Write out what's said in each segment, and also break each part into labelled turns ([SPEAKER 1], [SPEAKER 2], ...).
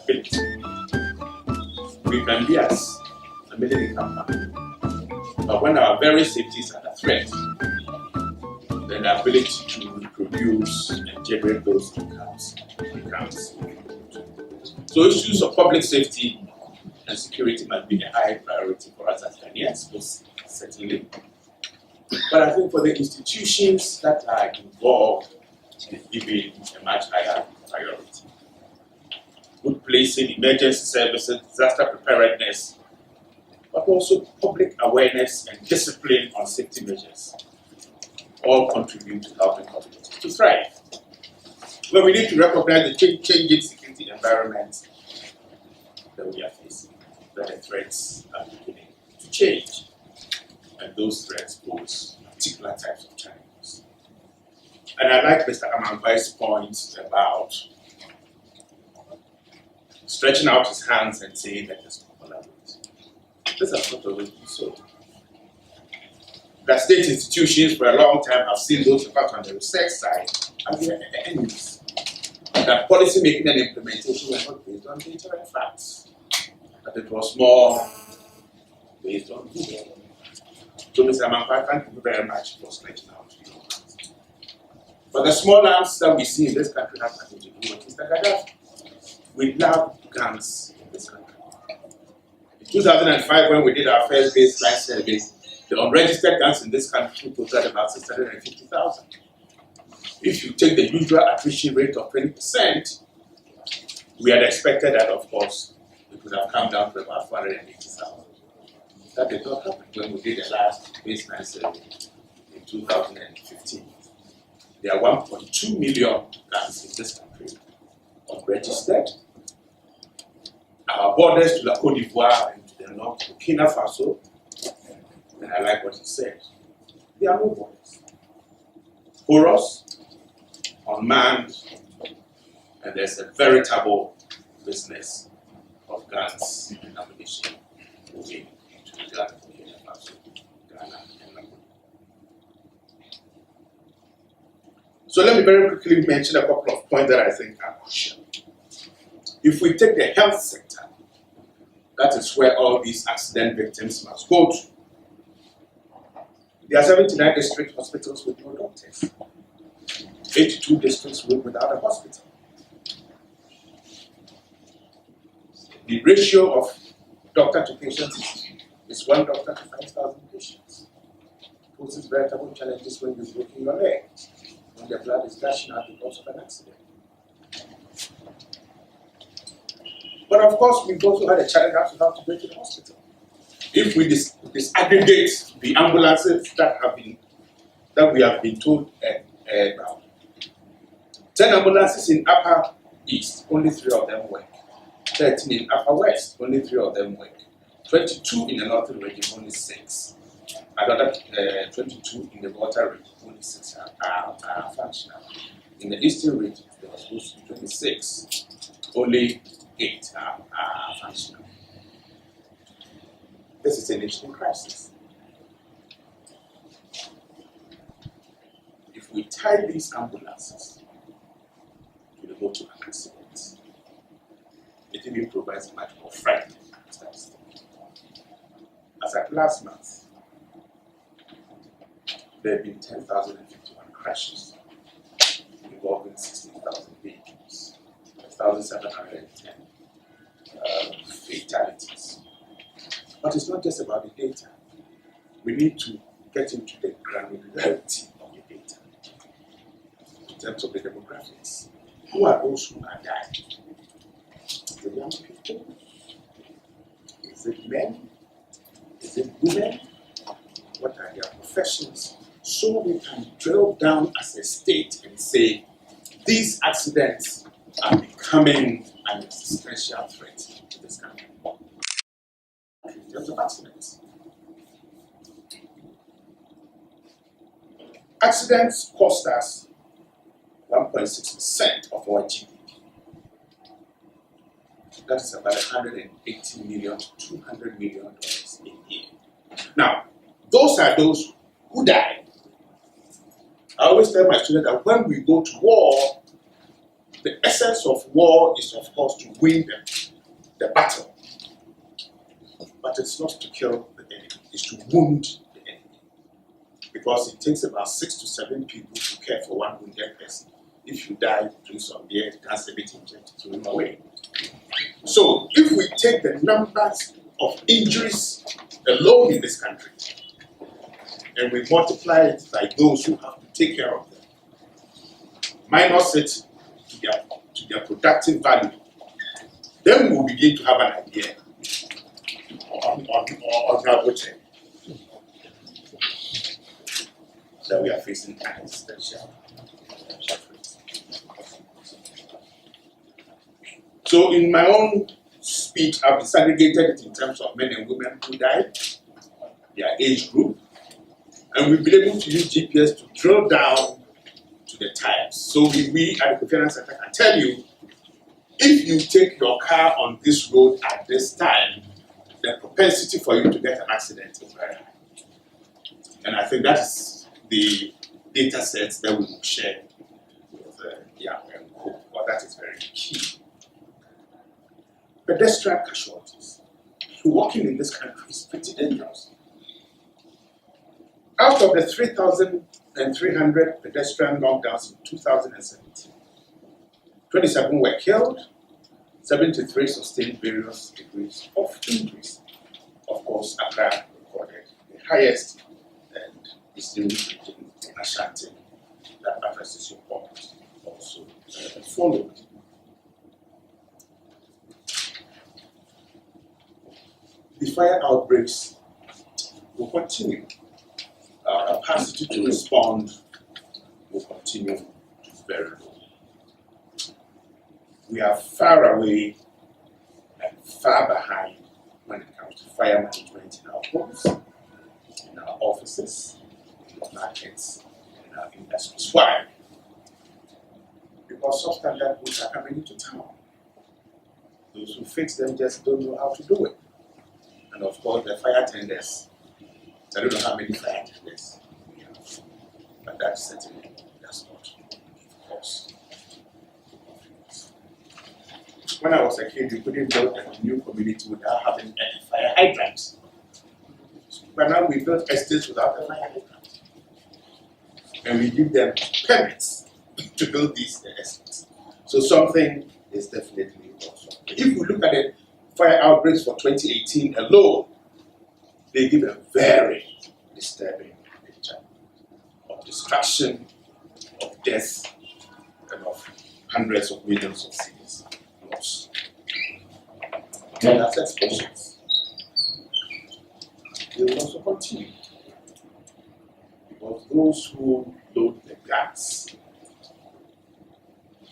[SPEAKER 1] ability. We can be as a middle income family, but when our very safety is under threat, then the ability to reproduce and generate those incomes becomes important. So issues of public safety and security must be a high priority for us as Ghanaians, most certainly. But I think for the institutions that are involved in giving a much higher priority. Good placing, emergency services, disaster preparedness, but also public awareness and discipline on safety measures all contribute to helping communities to thrive. But we need to recognize the changing security environment that we are facing, that the threats are beginning to change. And those threats pose particular types of challenges. And I like Mr. Amankwa's point about stretching out his hands and saying that there's no collaboration. This has not always been so. The state institutions for a long time have seen those effects on the research side as their enemies. That policy making and implementation were not based on data and facts, but it was more based on Google. So, Mr. Amankwa, thank you very much for stretching out your hands. But the small arms that we see in this country have nothing to do with Mr. Gaddafi. We love guns in this country. In 2005, when we did our first baseline survey, the unregistered guns in this country totaled about 650,000. If you take the usual attrition rate of 20%, we had expected that, of course, it would have come down to about 480,000. That did not happen when we did the last baseline survey in 2015. There are 1.2 million guns in this country unregistered. Our borders to the Côte d'Ivoire and to the north, Burkina Faso, and I like what he said, there are no borders. Porous, unmanned, and there's a veritable business of guns and ammunition moving into the Ghana, Burkina Faso, Ghana, and Nigeria. So let me very quickly mention a couple of points that I think are crucial. If we take the health sector, that is where all these accident victims must go to. There are 79 district hospitals with no doctors, 82 districts without a hospital. The ratio of doctor to patients is 1 doctor to 5,000 patients. It poses veritable challenges when you're breaking your leg, when the blood is gushing out because of an accident. But of course, we've also had a challenge that we have to go to the hospital. If we disaggregate the ambulances that we have been told about, 10 ambulances in Upper East, only 3 of them work. 13 in Upper West, only 3 of them work. 22 in the Northern region, only 6. Another 22 in the Water region, only 6 are functional. In the Eastern region, there was supposed to be 26, only 8 are functional. This is a national crisis. If we tie these ambulances to the motor accidents, it even provides much more frightening statistics. As at last month, there have been 10,051 crashes involving 16,000 vehicles, 1,710 fatalities. But it's not just about the data. We need to get into the granularity of the data in terms of the demographics. Who are those who are dying? Is it young people? Is it men? Is it women? What are their professions? So we can drill down as a state and say, these accidents are becoming an existential threat to this country. In terms of accidents. Accidents cost us 1.6% of our GDP. That is about $180 million to $200 million a year. Now, those are those who die. I always tell my students that when we go to war, The essence of war is, of course, to win the battle. But it's not to kill the enemy, it's to wound the enemy. Because it takes about 6 to 7 people to care for one wounded person. If you die, drink some beer, dance a bit, inject, throw him away. So if we take the numbers of injuries alone in this country, and we multiply it by those who have to take care of them, minus it to their productive value, then we will begin to have an idea on our budget that we are facing an existential threat. So in my own speech, I've disaggregated it in terms of men and women who died, their age group, and we've been able to use GPS to drill down to the types. So we at the Kofi Annan Center can tell you, if you take your car on this road at this time, the propensity for you to get an accident is very high. And I think that's the data sets that we will share with Young and Co. But that is very key. Pedestrian casualties. Walking in this country is pretty dangerous. Out of the 3,300 pedestrian knockdowns in 2017, 27 were killed, 73 sustained various degrees of injuries. Of course, Accra recorded the highest, and Eastern region in Ashanti, that addresses your point, also followed. The fire outbreaks will continue. Our capacity to respond will continue to be very low. We are far away and far behind when it comes to fire management in our homes, in our offices, in our markets, in our industries. Why? Because substandard goods are coming into town. Those who fix them just don't know how to do it. And of course, the fire tenders, I don't know how many fire tenders we have, but that certainly does not give cause. When I was a kid, you couldn't build a new community without having a fire hydrant. But now we build estates without a fire hydrant. And we give them permits to build these estates. So something is definitely also. If we look at the fire outbreaks for 2018 alone, they give a very disturbing picture of destruction, of death, and of hundreds of millions of cities lost. And that's explosions. They will also continue. Because those who load the gas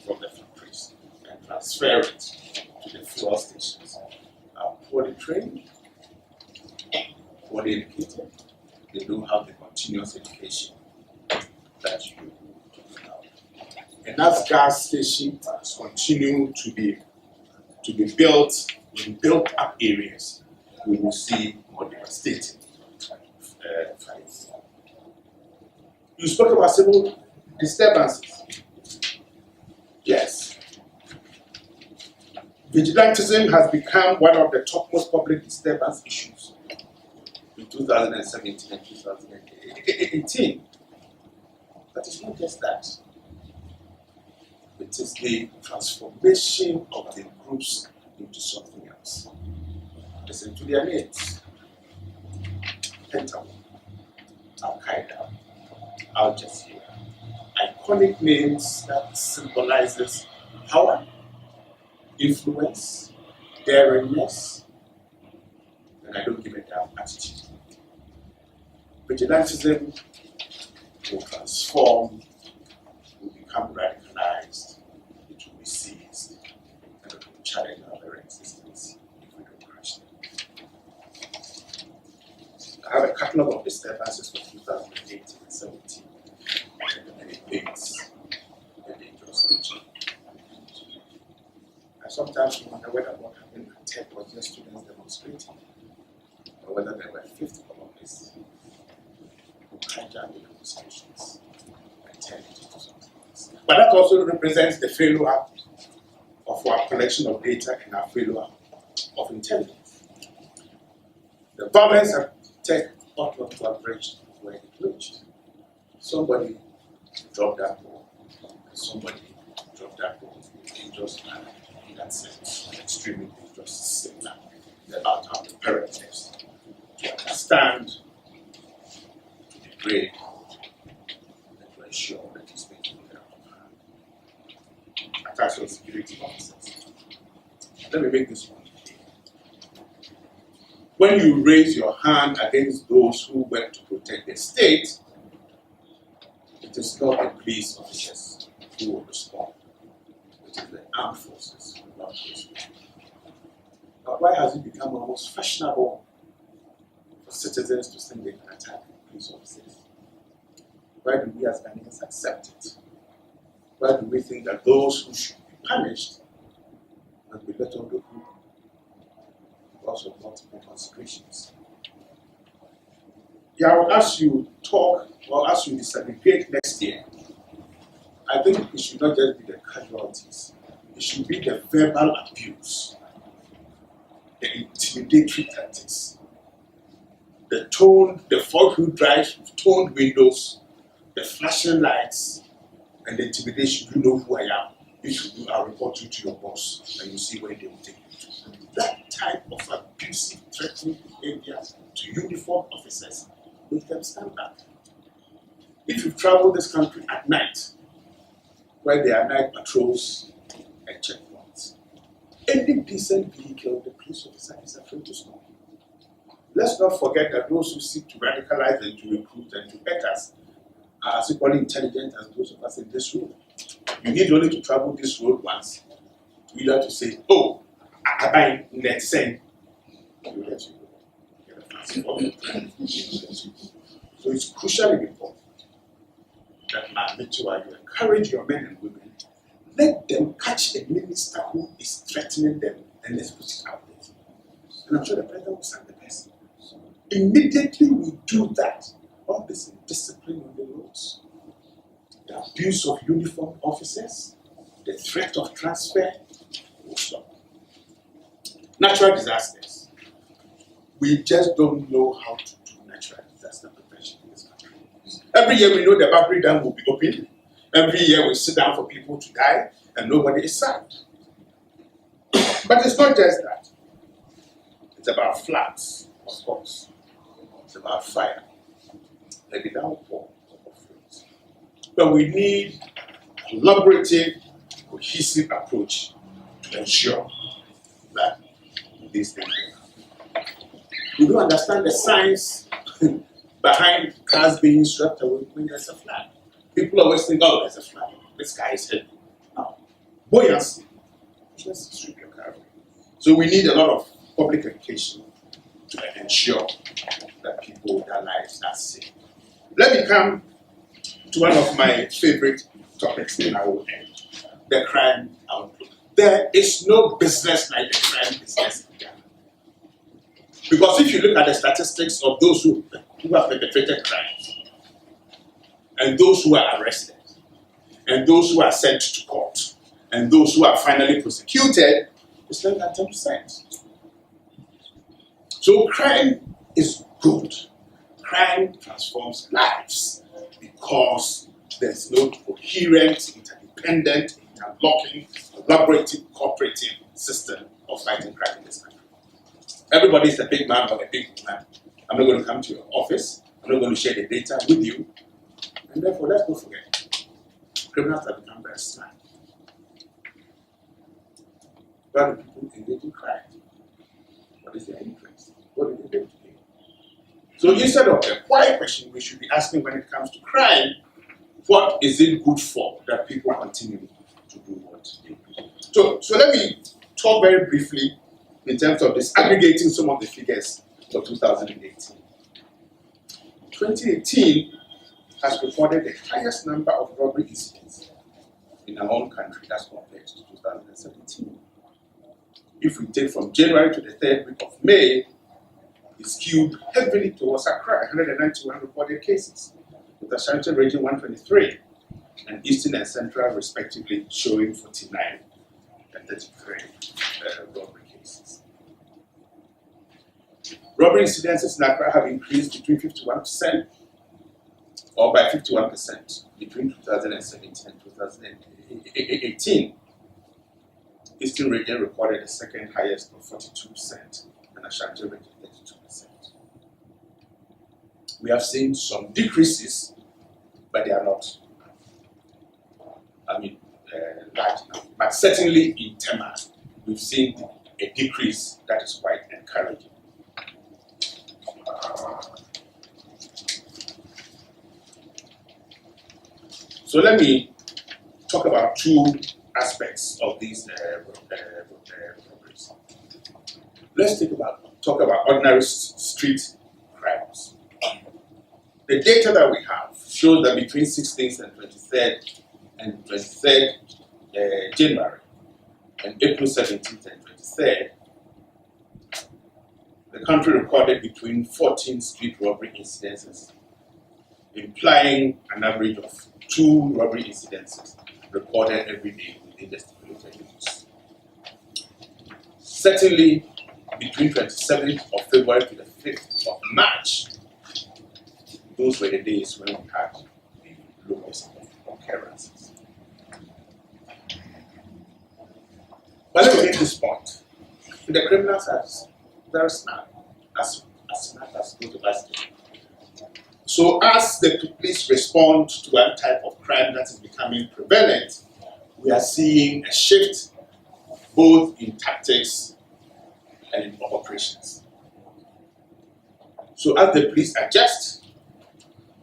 [SPEAKER 1] from the factories and transfer it to the fuel stations are poorly trained, poorly educated. They don't have the continuous education that you talk about. And as gas stations continue to be built in built-up areas, we will see more devastating fires. You spoke about civil disturbances. Yes. Vigilantism has become one of the topmost public disturbance issues in 2017 and 2018. But it's not just that. It is the transformation of the groups into something else. Listen to their names. Pentagon, Al-Qaeda, Al Jazeera. Iconic names that symbolizes power, influence, daringness, and I don't give a damn attitude. Vigilantism will transform, will become radicalized, it will be seized, and it will challenge our very existence if we don't crush them. I have a catalog of disturbances for 2018 and 17, and it paints a dangerous picture. I sometimes wonder whether what happened at Tech was just students demonstrating, or whether there were fifth columnists who hijacked the demonstrations and turned it into something else. But that also represents the failure of our collection of data and our failure of intelligence. The violence and tech ought not to have reached where it reached. Somebody dropped that ball, and somebody dropped that ball in a dangerous manner. In that sense, extremely dangerous signal about how the parents to understand, to degrade, and to ensure that it's making it out of hand. Attacks on security officers. Let me make this one clear. When you raise your hand against those who work to protect the state, it is not the police officers who will respond. It is the armed forces who will not respond. But why has it become almost fashionable for citizens to think they can attack police officers? Why do we as Ghanaians accept it? Why do we think that those who should be punished must be let off the hook because of multiple considerations? Yeah, well, as you talk or as you disaggregate next year, I think it should not just be the casualties. It should be the verbal abuse, the intimidatory tactics, the tone, the four-wheel drives with toned windows, the flashing lights, and the intimidation. You know who I am. If you do, I'll report you to your boss, and you see where they will take you to. That type of abusive, threatening behavior to uniformed officers make them stand back. If you travel this country at night, where there are night patrols and checkpoints, any decent vehicle, the police officer is afraid to stop. Let's not forget that those who seek to radicalize and to recruit and to hurt us are as equally intelligent as those of us in this room. You need only to travel this road once to either to say, oh, I buy net saying, you let you go. So it's crucially important that you encourage your men and women, let them catch a minister who is threatening them and let's put it out there. And I'm sure the president will sign the person. Immediately we do that, all this indiscipline on the roads, the abuse of uniformed officers, the threat of transfer will stop. Natural disasters. We just don't know how to do natural disaster prevention in this country. Every year we know the Babri Dam will be opened. Every year we sit down for people to die and nobody is sad. But it's not just that. It's about floods, of course. It's about fire. Like the downpour of floods. But we need a collaborative, cohesive approach to ensure that these things happen. We don't understand the science behind cars being swept away when there's a flood. People always think, oh, there's a flood. This guy is heavy. No. Buoyancy. Just sweep your car away. So we need a lot of public education to ensure that people, their lives are safe. Let me come to one of my favorite topics and I will end. The crime outlook. There is no business like the crime business in Ghana. Because if you look at the statistics of those who have perpetrated crimes, and those who are arrested, and those who are sent to court, and those who are finally prosecuted, it's less than 10%. So crime is good. Crime transforms lives because there's no coherent, interdependent, interlocking, collaborative, cooperative system of fighting crime in this country. Everybody's a big man or a big woman. I'm not going to come to your office. I'm not going to share the data with you. And therefore, let's not forget, criminals have become very smart. Why do people engage in crime? What is their interest? What do they do to gain? So instead of the why question, we should be asking when it comes to crime, what is it good for that people continue to do what they do? So let me talk very briefly in terms of disaggregating some of the figures for 2018. 2018 has recorded the highest number of robbery incidents in our own country as compared to 2017. If we take from January to the third week of May, it's skewed heavily towards Accra, 191 reported cases, with Ashanti region 123, and Eastern and Central respectively showing 49 and 133 robbery cases. Robbery incidences in Accra have increased between 51% or by 51% between 2017 and 2018. Eastern region recorded the second highest of 42% and Ashanti region 32%. We have seen some decreases, but they are not, large enough. But certainly in Tema, we've seen a decrease that is quite encouraging. So let me talk about two aspects of these robberies. Let's talk about ordinary street crimes. The data that we have shows that between 16th and 23rd January and April 17th and 23rd, the country recorded between 14 street robbery incidences, implying an average of 2 robbery incidences recorded every day within the stipulated limits. Certainly, between 27th of February to the 5th of March, those were the days when we had the lowest occurrences. But let me make this point. The criminals are very smart, as smart as those of us. So as the police respond to one type of crime that is becoming prevalent, we are seeing a shift both in tactics and in operations. So as the police adjust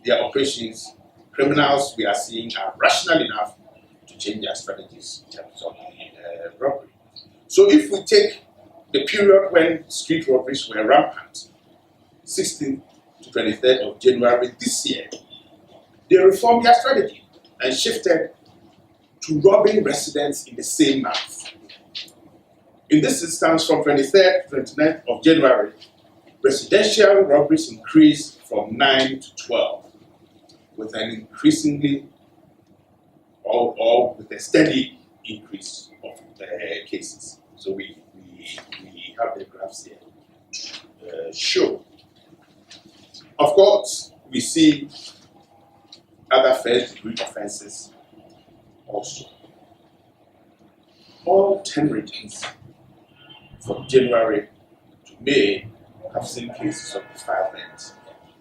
[SPEAKER 1] their operations, criminals we are seeing are rational enough to change their strategies in terms of the robbery. So if we take the period when street robberies were rampant, 16th to 23rd of January this year, they reformed their strategy and shifted to robbing residents in the same month. In this instance, from 23rd to 29th of January, residential robberies increased from 9 to 12, with an increasingly or with a steady increase of cases. So we have the graphs here show. Of course, we see other first-degree offenses also. All 10 regions from January to May have seen cases of defilement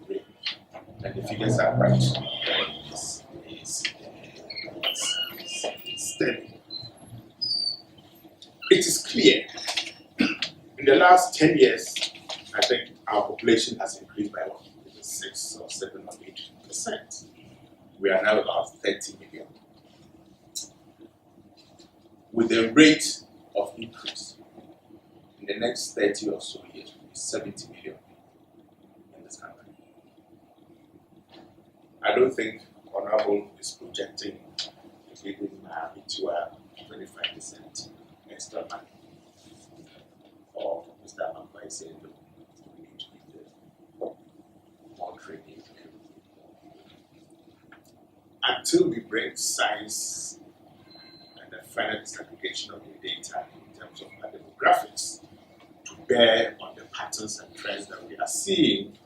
[SPEAKER 1] rape, and the figures are right. It's steady. It is clear in the last 10 years, I think our population has increased by 6 or 7 or 8%. We are now about 30 million. With a rate of increase in the next 30 or so years, will be 70 million in this country. I don't think Honorable is projecting giving into a 25% extra money. Or Mr. Ampa is saying, look, we need to give them more training. Until we bring science and the final disaggregation of the data in terms of our demographics to bear on the patterns and trends that we are seeing,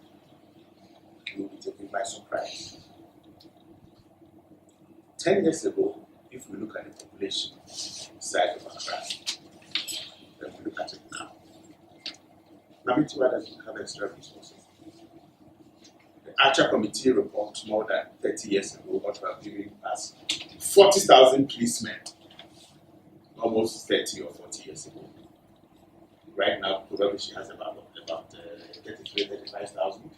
[SPEAKER 1] we will be taken by surprise. 10 years ago, if we look at the population size of Accra, then we look at it now. Namitiwa doesn't have extra resources. The Archer Committee report more than 30 years ago, what we are giving us 40,000 policemen, almost 30 or 40 years ago. Right now, probably she has about 35,000.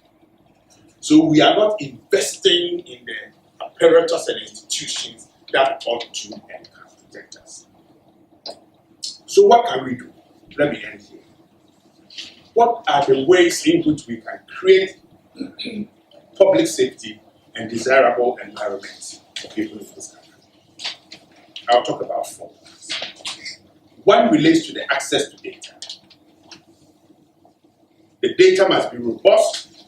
[SPEAKER 1] So we are not investing in the apparatus and institutions that ought to and can protect us. So what can we do? Let me end here. What are the ways in which we can create public safety and desirable environments for people in this country? I'll talk about 4 things. One relates to the access to data. The data must be robust,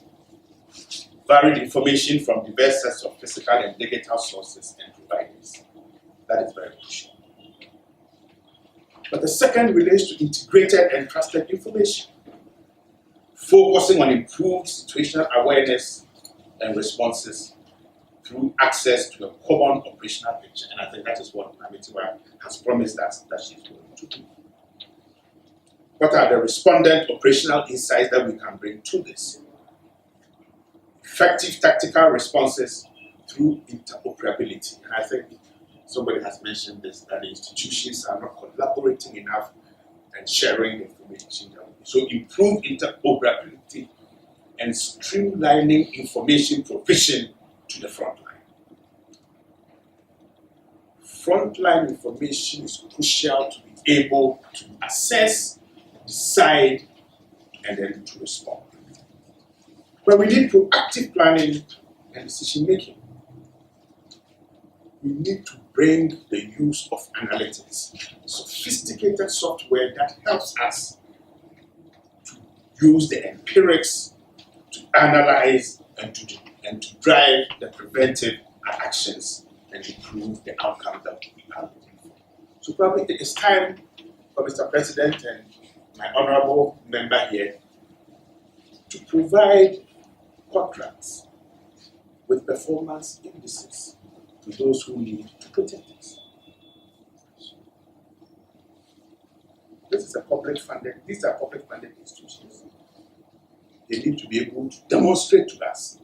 [SPEAKER 1] varied information from diverse sets of physical and digital sources and providers. That is very crucial. But the second relates to integrated and trusted information, focusing on improved situational awareness and responses through access to a common operational picture. And I think that is what Namitiwa has promised us that she's going to do. What are the respondent operational insights that we can bring to this? Effective tactical responses through interoperability. And I think somebody has mentioned this, that the institutions are not collaborating enough and sharing information. So improve interoperability and streamlining information provision to the front line. Frontline information is crucial to be able to assess, decide, and then to respond. But we need proactive planning and decision making. We need to bring the use of analytics, sophisticated software that helps us to use the empirics to analyze and to drive the preventive actions and improve the outcome that we are looking for. So probably it is time for Mr. President and my honorable member here to provide contracts with performance indices to those who need to protect us. This is a public funded, these are public funded institutions. They need to be able to demonstrate to us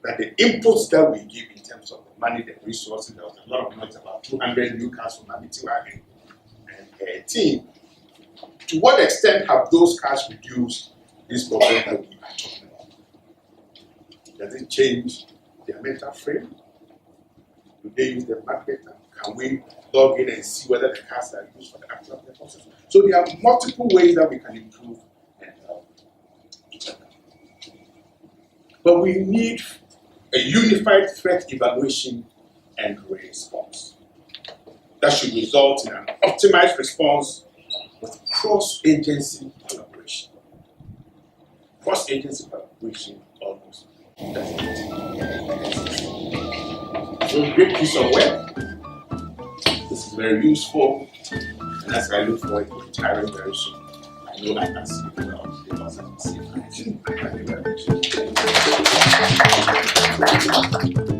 [SPEAKER 1] that the inputs that we give in terms of the money, the resources, there was a lot of noise about 200 new cars from Namitiwa and her team. To what extent have those cars reduced this problem that we are talking about? Does it change their mental frame? Do they use the market? Can we log in and see whether the cars are used for the actual purposes? So there are multiple ways that we can improve and help each other. But we need a unified threat evaluation and response that should result in an optimized response with cross-agency collaboration. Cross-agency collaboration almost doesn't. So great piece of work. This is very useful, and as I look forward to retiring very soon, I know I can see the well because I can see it. Thank you very much.